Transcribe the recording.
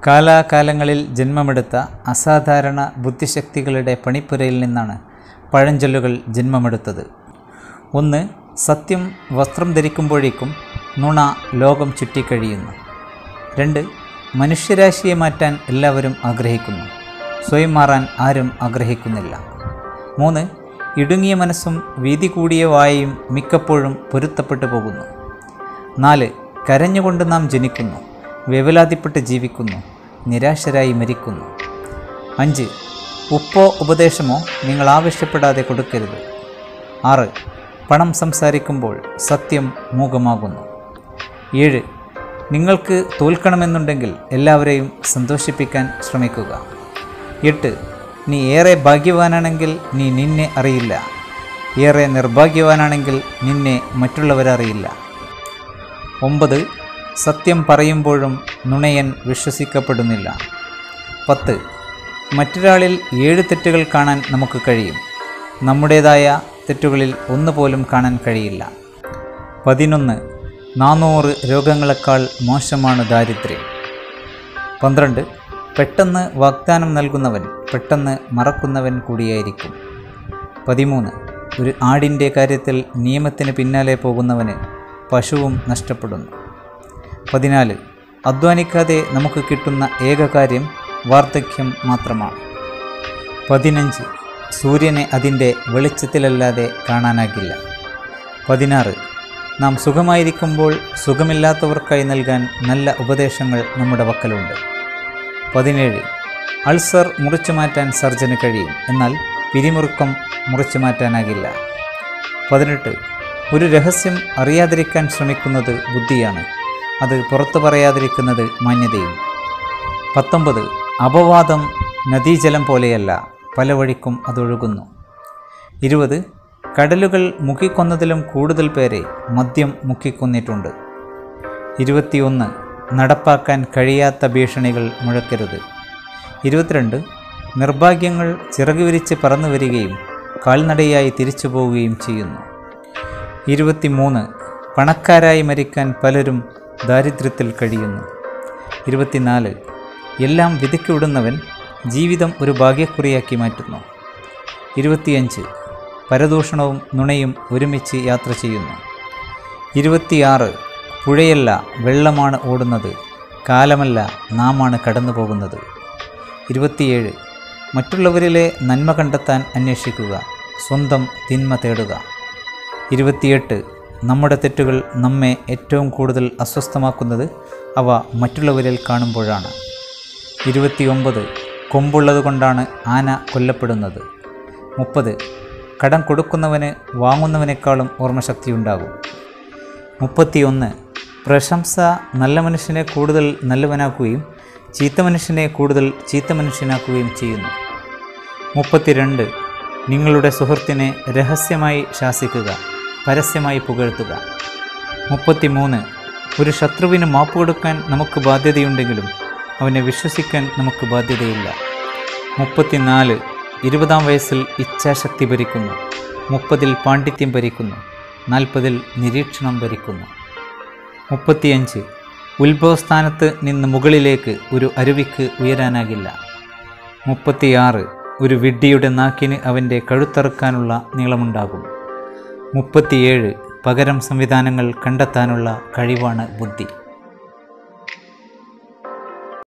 കാലാകാലങ്ങളിൽ ജന്മമെടുത്ത അസാധാരണ ബുദ്ധിശക്തികളുടെ പണിപ്പുരയിൽ നിന്നാണ് പഴഞ്ചൊല്ലുകൾ ജന്മമെടുത്തത്. 1. സത്യം വസ്ത്രം ധരിക്കുമ്പോഴേക്കും നുണ ലോകം ചുറ്റിക്കഴിയുന്നു. 2. മനുഷ്യരാശിയെ മാറ്റാൻ എല്ലാവരും ആഗ്രഹിക്കുന്നു, സ്വയം മാറാൻ ആരും ആഗ്രഹിക്കുന്നില്ല. 3. ഇടുങ്ങിയ മനസ്സും വീതി കൂടിയ വായയും മിക്കപ്പോഴും പൊരുത്തപ്പെട്ടു പോകുന്നു. 4. കരഞ്ഞുകൊണ്ട് നാം ജനിക്കുന്നു, വേവലാതിപ്പെട്ട് ജീവിക്കുന്നു, നിരാശരായി മരിക്കുന്നു. 5. ഉപ്പോ ഉപദേശമോ നിങ്ങൾ ആവശ്യപ്പെടാതെ കൊടുക്കരുത്. 6. പണം സംസാരിക്കുമ്പോൾ സത്യം മൂകമാകുന്നു. 7. നിങ്ങൾക്ക് തോൽക്കണമെന്നുണ്ടെങ്കിൽ എല്ലാവരെയും സന്തോഷിപ്പിക്കാൻ ശ്രമിക്കുക. 8. നീ ഏറെ ഭാഗ്യവാനാണെങ്കിൽ നീ നിന്നെ അറിയില്ല, ഏറെ നിർഭാഗ്യവാനാണെങ്കിൽ നിന്നെ മറ്റുള്ളവരറിയില്ല. 9. സത്യം പറയുമ്പോഴും നുണയൻ വിശ്വസിക്കപ്പെടുന്നില്ല. 10. മറ്റൊരാളിൽ 7 തെറ്റുകൾ കാണാൻ നമുക്ക് കഴിയും, നമ്മുടേതായ തെറ്റുകളിൽ ഒന്നുപോലും കാണാൻ കഴിയില്ല. 11. 400 രോഗങ്ങളെക്കാൾ മോശമാണ് ദാരിദ്ര്യം. 12. പെട്ടെന്ന് വാഗ്ദാനം നൽകുന്നവൻ പെട്ടെന്ന് മറക്കുന്നവൻ കൂടിയായിരിക്കും. 13. ഒരു ആടിൻ്റെ കാര്യത്തിൽ നിയമത്തിന് പിന്നാലെ പോകുന്നവന് പശുവും നഷ്ടപ്പെടുന്നു. 14. അധ്വാനിക്കാതെ നമുക്ക് കിട്ടുന്ന ഏക കാര്യം വാർദ്ധക്യം മാത്രമാണ്. 15. സൂര്യനെ അതിൻ്റെ വെളിച്ചത്തിലല്ലാതെ കാണാനാകില്ല. 16. നാം സുഖമായിരിക്കുമ്പോൾ സുഖമില്ലാത്തവർക്കായി നൽകാൻ നല്ല ഉപദേശങ്ങൾ നമ്മുടെ പക്കലുണ്ട്. 17. അൾസർ മുറിച്ചു മാറ്റാൻ സർജന് കഴിയും, എന്നാൽ പിരിമുറുക്കം മുറിച്ചു മാറ്റാനാകില്ല. 18. ഒരു രഹസ്യം അറിയാതിരിക്കാൻ ശ്രമിക്കുന്നത് ബുദ്ധിയാണ്, അത് പുറത്തു പറയാതിരിക്കുന്നത് മാന്യതയും. 19. അപവാദം നദീജലം പോലെയല്ല, പല വഴിക്കും അതൊഴുകുന്നു. 20. കടലുകൾ മുക്കിക്കൊന്നതിലും കൂടുതൽ പേരെ മദ്യം മുക്കിക്കൊന്നിട്ടുണ്ട്. 21. നടപ്പാക്കാൻ കഴിയാത്ത ഭീഷണികൾ മുഴക്കരുത്. 22. നിർഭാഗ്യങ്ങൾ ചിറകു വിരിച്ച് പറന്നു വരികയും കാൽനടയായി തിരിച്ചു പോവുകയും ചെയ്യുന്നു. 23. പണക്കാരായി മരിക്കാൻ പലരും ദാരിദ്ര്യത്തിൽ കഴിയുന്നു. 24. എല്ലാം വിധിക്ക് വിടുന്നവൻ ജീവിതം ഒരു ഭാഗ്യക്കുറിയാക്കി മാറ്റുന്നു. 25. പരദൂഷണവും നുണയും ഒരുമിച്ച് യാത്ര ചെയ്യുന്നു. 26. പുഴയല്ല വെള്ളമാണ് ഓടുന്നത്, കാലമല്ല നാമാണ് കടന്നു പോകുന്നത്. 27. മറ്റുള്ളവരിലെ നന്മ കണ്ടെത്താൻ അന്വേഷിക്കുക, സ്വന്തം തിന്മ തേടുക. 28. നമ്മുടെ തെറ്റുകൾ നമ്മെ ഏറ്റവും കൂടുതൽ അസ്വസ്ഥമാക്കുന്നത് അവ മറ്റുള്ളവരിൽ കാണുമ്പോഴാണ്. 29. കൊമ്പുള്ളത് കൊണ്ടാണ് ആന കൊല്ലപ്പെടുന്നത്. 30. കടം കൊടുക്കുന്നവന് വാങ്ങുന്നവനേക്കാളും ഓർമ്മശക്തിയുണ്ടാകും. 31. പ്രശംസ നല്ല മനുഷ്യനെ കൂടുതൽ നല്ലവനാക്കുകയും ചീത്ത മനുഷ്യനെ കൂടുതൽ ചീത്ത മനുഷ്യനാക്കുകയും ചെയ്യുന്നു. 32. നിങ്ങളുടെ സുഹൃത്തിനെ രഹസ്യമായി ശാസിക്കുക, പരസ്യമായി പുകഴ്ത്തുക. 33. ഒരു ശത്രുവിന് മാപ്പ് കൊടുക്കാൻ നമുക്ക് ബാധ്യതയുണ്ടെങ്കിലും അവനെ വിശ്വസിക്കാൻ നമുക്ക് ബാധ്യതയില്ല. 34. 20-ാം വയസ്സിൽ ഇച്ഛാശക്തി ഭരിക്കുന്നു, 30-ൽ പാണ്ഡിത്യം ഭരിക്കുന്നു, 40-ൽ നിരീക്ഷണം ഭരിക്കുന്നു. 35. ഉത്ഭവസ്ഥാനത്ത് നിന്ന് മുകളിലേക്ക് ഒരു അരുവിക്ക് ഉയരാനാകില്ല. 36. ഒരു വിഡ്ഢിയുടെ നാക്കിന് അവൻ്റെ കഴുത്തറുക്കാനുള്ള നീളമുണ്ടാകും. 37. പകരം സംവിധാനങ്ങൾ കണ്ടെത്താനുള്ള കഴിവാണ് ബുദ്ധി.